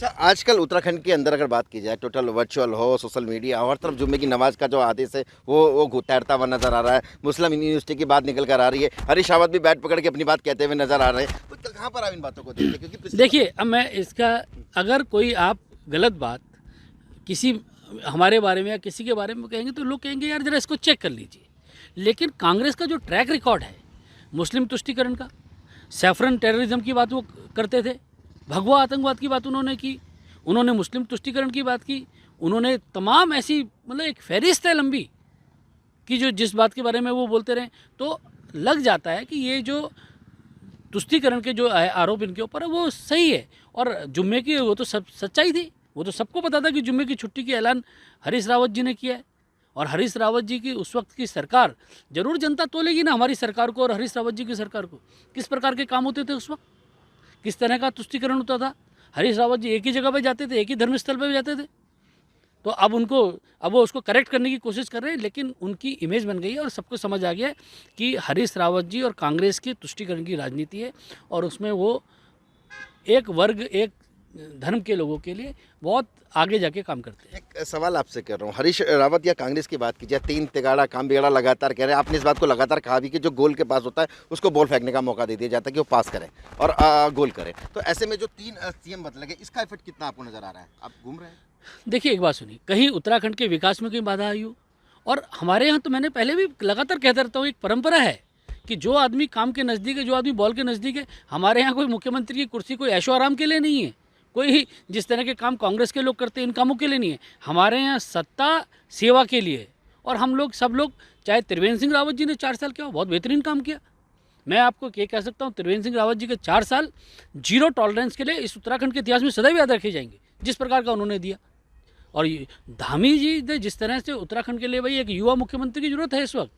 अच्छा, आजकल उत्तराखंड के अंदर अगर बात की जाए, टोटल वर्चुअल हो, सोशल मीडिया हो, हर तरफ जुम्मे की नमाज का जो आदेश है वो तैरता हुआ नजर आ रहा है। मुस्लिम यूनिवर्सिटी की बात निकल कर आ रही है, हरीश रावत भी बैट पकड़ के अपनी बात कहते हुए नजर आ रहे हैं। तो कहाँ पर आप इन बातों को देखते हैं? क्योंकि देखिए, अब मैं इसका, अगर कोई आप गलत बात किसी हमारे बारे में या किसी के बारे में कहेंगे तो लोग कहेंगे यार ज़रा इसको चेक कर लीजिए। लेकिन कांग्रेस का जो ट्रैक रिकॉर्ड है मुस्लिम तुष्टीकरण का, सैफरन टेररिज्म की बात वो करते थे, भगवा आतंकवाद की बात उन्होंने की, उन्होंने मुस्लिम तुष्टीकरण की बात की, उन्होंने तमाम ऐसी मतलब एक फहरिस्त है लंबी कि जो जिस बात के बारे में वो बोलते रहे, तो लग जाता है कि ये जो तुष्टीकरण के जो आरोप इनके ऊपर है वो सही है। और जुम्मे की वो तो सब सच्चाई थी, वो तो सबको पता था कि जुम्मे की छुट्टी का ऐलान हरीश रावत जी ने किया है। और हरीश रावत जी की उस वक्त की सरकार, जरूर जनता तोलेगी ना हमारी सरकार को और हरीश रावत जी की सरकार को, किस प्रकार के काम होते थे उस वक्त, किस तरह का तुष्टीकरण होता था। हरीश रावत जी एक ही जगह पे जाते थे, एक ही धर्मस्थल पे जाते थे। तो अब वो उसको करेक्ट करने की कोशिश कर रहे हैं, लेकिन उनकी इमेज बन गई है और सबको समझ आ गया है कि हरीश रावत जी और कांग्रेस की तुष्टीकरण की राजनीति है और उसमें वो एक वर्ग, एक धर्म के लोगों के लिए बहुत आगे जाके काम करते हैं। एक सवाल आपसे कर रहा हूँ, हरीश रावत या कांग्रेस की बात की जाए, 3 तिगाड़ा काम बिगाड़ा लगातार कह रहे हैं। आपने इस बात को लगातार कहा भी कि जो गोल के पास होता है उसको बॉल फेंकने का मौका दे दिया जाता है कि वो पास करे और गोल करे। तो ऐसे में जो 3 सीएम बदले गए, इसका इफेक्ट कितना आपको नजर आ रहा है? आप घूम रहे हैं? देखिए, एक बात सुनिए, कहीं उत्तराखंड के विकास में कहीं बाधा आई हो? और हमारे यहाँ तो मैंने पहले भी लगातार कहता रहता हूँ, एक परंपरा है कि जो आदमी काम के नज़दीक है, जो आदमी बॉल के नज़दीक है, हमारे यहाँ कोई मुख्यमंत्री की कुर्सी कोई ऐशो आराम के लिए नहीं है, कोई जिस तरह के काम कांग्रेस के लोग करते हैं इन कामों के लिए नहीं है। हमारे यहाँ सत्ता सेवा के लिए है। और हम लोग सब लोग, चाहे त्रिवेंद्र सिंह रावत जी ने 4 साल किया, बहुत बेहतरीन काम किया। मैं आपको ये कह सकता हूँ, त्रिवेंद्र सिंह रावत जी के 4 साल जीरो टॉलरेंस के लिए इस उत्तराखंड के इतिहास में सदैव याद रखे जाएंगे, जिस प्रकार का उन्होंने दिया। और धामी जी ने जिस तरह से उत्तराखंड के लिए, भाई एक युवा मुख्यमंत्री की जरूरत है इस वक्त,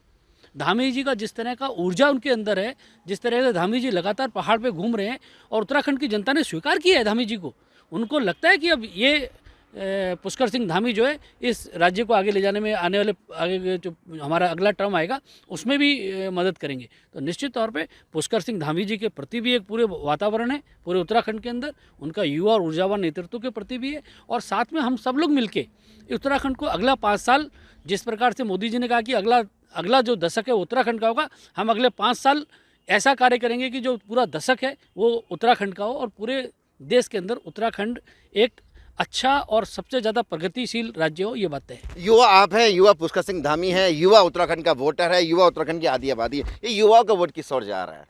धामी जी का जिस तरह का ऊर्जा उनके अंदर है, जिस तरह से धामी जी लगातार पहाड़ पे घूम रहे हैं और उत्तराखंड की जनता ने स्वीकार किया है धामी जी को, उनको लगता है कि अब ये पुष्कर सिंह धामी जो है इस राज्य को आगे ले जाने में, आने वाले आगे जो हमारा अगला टर्म आएगा उसमें भी मदद करेंगे। तो निश्चित तौर पे पुष्कर सिंह धामी जी के प्रति भी एक पूरे वातावरण है पूरे उत्तराखंड के अंदर, उनका युवा और ऊर्जावान नेतृत्व के प्रति भी है। और साथ में हम सब लोग मिलके उत्तराखंड को अगला 5 साल, जिस प्रकार से मोदी जी ने कहा कि अगला जो दशक है उत्तराखंड का होगा, हम अगले 5 साल ऐसा कार्य करेंगे कि जो पूरा दशक है वो उत्तराखंड का हो और पूरे देश के अंदर उत्तराखंड एक अच्छा और सबसे ज़्यादा प्रगतिशील राज्य हो, ये बात है। युवा आप हैं, युवा पुष्कर सिंह धामी है, युवा उत्तराखंड का वोटर है, युवा उत्तराखंड की आधी आबादी है, ये युवाओं का वोट किस ओर जा रहा है?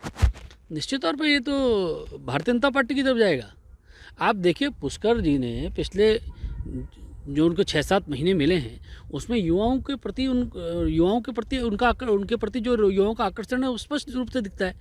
निश्चित तौर पे ये तो भारतीय जनता पार्टी की तरफ जाएगा। आप देखिए, पुष्कर जी ने पिछले जो उनको 6-7 महीने मिले हैं उसमें युवाओं के प्रति उनके प्रति जो युवाओं का आकर्षण है वो स्पष्ट रूप से दिखता है।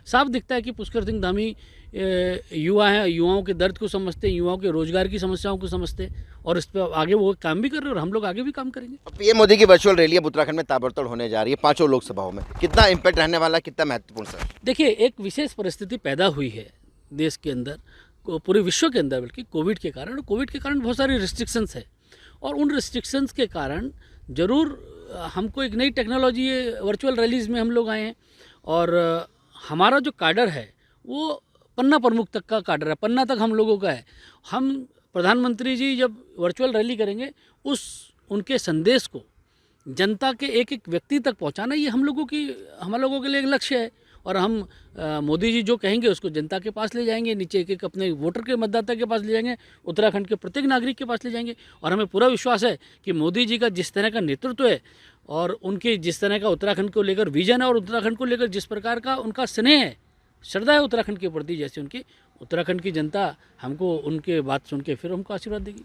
साफ दिखता है कि पुष्कर सिंह धामी युवा हैं, युवाओं के दर्द को समझते हैं, युवाओं के रोजगार की समस्याओं को समझते हैं और इस पर आगे वो काम भी कर रहे हैं और हम लोग आगे भी काम करेंगे। पीएम मोदी की वर्चुअल रैली अब उत्तराखंड में ताबड़तोड़ होने जा रही है 5 लोकसभाओं में, कितना इम्पैक्ट रहने वाला है, कितना महत्वपूर्ण सर? देखिए, एक विशेष परिस्थिति पैदा हुई है देश के अंदर, पूरे विश्व के अंदर, बल्कि कोविड के कारण। कोविड के कारण बहुत सारी रिस्ट्रिक्शंस है और उन रिस्ट्रिक्शंस के कारण ज़रूर हमको एक नई टेक्नोलॉजी, वर्चुअल रैलीज़ में हम लोग आए हैं और हमारा जो काडर है वो पन्ना प्रमुख तक का काडर है, पन्ना तक हम लोगों का है। हम प्रधानमंत्री जी जब वर्चुअल रैली करेंगे उनके संदेश को जनता के एक एक व्यक्ति तक पहुंचाना, ये हम लोगों के लिए एक लक्ष्य है। और हम मोदी जी जो कहेंगे उसको जनता के पास ले जाएंगे, नीचे एक एक अपने वोटर के मतदाता के पास ले जाएंगे, उत्तराखंड के प्रत्येक नागरिक के पास ले जाएंगे। और हमें पूरा विश्वास है कि मोदी जी का जिस तरह का नेतृत्व है और उनके जिस तरह का उत्तराखंड को लेकर विजन है और उत्तराखंड को लेकर जिस प्रकार का उनका स्नेह है, श्रद्धा है उत्तराखंड के प्रति, जैसे उनकी उत्तराखंड की जनता हमको उनके बात सुन के फिर हमको आशीर्वाद देगी।